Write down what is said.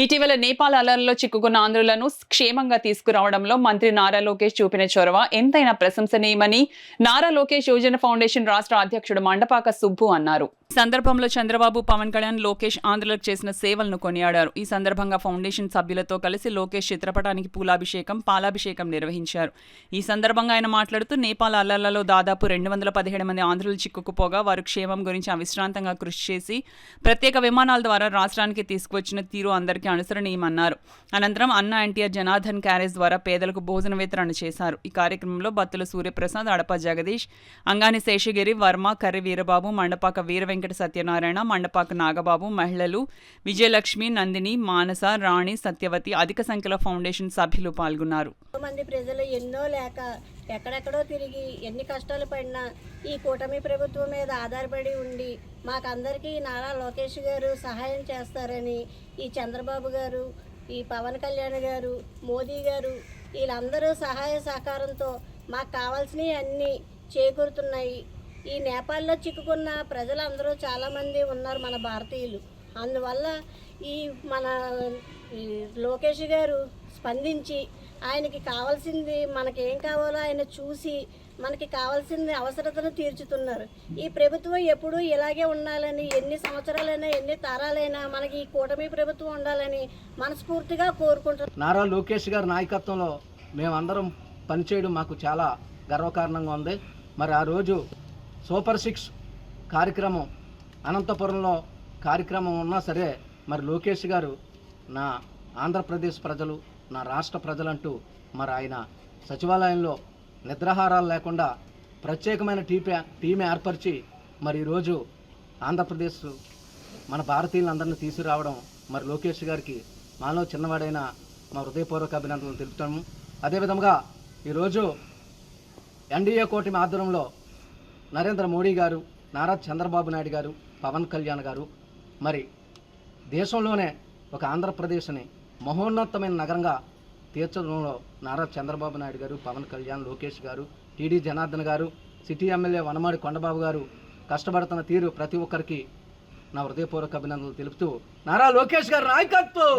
ఇటీవల నేపాల్ అల్లర్లలో చిక్కుకున్న ఆంధ్రులను క్షేమంగా తీసుకురావడంలో మంత్రి నారా లోకేష్ చూపిన చొరవ ఎంతైనా ప్రశంసనీయమని నారా లోకేష్ యువజన ఫౌండేషన్ రాష్ట్ర అధ్యక్షుడు మండపాక సుబ్బు అన్నారు. ఈ సందర్భంలో చంద్రబాబు, పవన్ కళ్యాణ్, లోకేష్ ఆంధ్రులకు చేసిన సేవలను కొనియాడారు. ఈ సందర్భంగా ఫౌండేషన్ సభ్యులతో కలిసి లోకేష్ చిత్రపటానికి పూలాభిషేకం, పాలాభిషేకం నిర్వహించారు. ఈ సందర్భంగా ఆయన మాట్లాడుతూ నేపాల్ అల్లర్లలో దాదాపు 217 మంది ఆంధ్రులు చిక్కుకుపోగా వారు క్షేమం గురించి అవిశ్రాంతంగా కృషి చేసి ప్రత్యేక విమానాల ద్వారా రాష్ట్రానికి తీసుకువచ్చిన తీరు అందరికీ అనుసరణీయమన్నారు. అనంతరం అన్నా ఎన్టీఆర్ జనార్దన్ క్యారేజ్ ద్వారా పేదలకు భోజన వితరణ చేశారు. ఈ కార్యక్రమంలో బత్తుల సూర్యప్రసాద్, అడప జగదీష్, అంగాని శేషగిరి, వర్మ, కర్రి వీరబాబు, మండపాక వీర వెంకట సత్యనారాయణ, మండపాక నాగబాబు, మహిళలు విజయలక్ష్మి, నందిని, మానస, రాణి, సత్యవతి అధిక సంఖ్యలో ఫౌండేషన్ సభ్యులు పాల్గొన్నారు. మంది ప్రజలు ఎన్నో లేక ఎక్కడెక్కడో తిరిగి ఎన్ని కష్టాలు పడినా ఈ కూటమి ప్రభుత్వం మీద ఆధారపడి ఉండి మాకందరికీ నారా లోకేష్ గారు సహాయం చేస్తారని, ఈ చంద్రబాబు గారు, ఈ పవన్ కళ్యాణ్ గారు, మోదీ గారు వీళ్ళందరూ సహాయ సహకారంతో మాకు కావాల్సినవి అన్నీ చేకూరుతున్నాయి. ఈ నేపాల్లో చిక్కుకున్న ప్రజలందరూ చాలామంది ఉన్నారు మన భారతీయులు. అందువల్ల ఈ మన లోకేష్ గారు స్పందించి ఆయనకి కావాల్సింది మనకేం కావాలో ఆయన చూసి మనకి కావాల్సింది అవసరతను తీర్చుతున్నారు. ఈ ప్రభుత్వం ఎప్పుడూ ఇలాగే ఉండాలని, ఎన్ని సంవత్సరాలైనా ఎన్ని తరాలైనా మనకి ఈ కూటమి ప్రభుత్వం ఉండాలని మనస్ఫూర్తిగా కోరుకుంటున్నాం. నారా లోకేష్ గారి నాయకత్వంలో మేమందరం పనిచేయడం మాకు చాలా గర్వకారణంగా ఉంది. మరి ఆ రోజు సూపర్ 6 కార్యక్రమం అనంతపురంలో కార్యక్రమం ఉన్నా సరే మరి లోకేష్ గారు నా ఆంధ్రప్రదేశ్ ప్రజలు, నా రాష్ట్ర ప్రజలంటూ మరి ఆయన సచివాలయంలో నిద్రాహారాలు లేకుండా ప్రత్యేకమైన టీం ఏర్పరిచి మరి ఈరోజు ఆంధ్రప్రదేశ్ మన భారతీయులందరినీ తీసుకురావడం మరి లోకేష్ గారికి మాలో చిన్నవాడైన మా హృదయపూర్వక అభినందనలు తెలుపుతాము. అదేవిధంగా ఈరోజు ఎన్డీఏ కూటమి ఆధ్వర్యంలో నరేంద్ర మోడీ గారు, నారా చంద్రబాబు నాయుడు గారు, పవన్ కళ్యాణ్ గారు మరి దేశంలోనే ఒక ఆంధ్రప్రదేశ్ని మహోన్నతమైన నగరంగా తీర్చడంలో నారా చంద్రబాబు నాయుడు గారు, పవన్ కళ్యాణ్, లోకేష్ గారు, టీడీ జనార్దన్ గారు, సిటీ ఎమ్మెల్యే వనమాడి కొండబాబు గారు కష్టపడుతున్న తీరు ప్రతి ఒక్కరికి నా హృదయపూర్వక అభినందనలు తెలుపుతూ నారా లోకేష్ గారి నాయకత్వం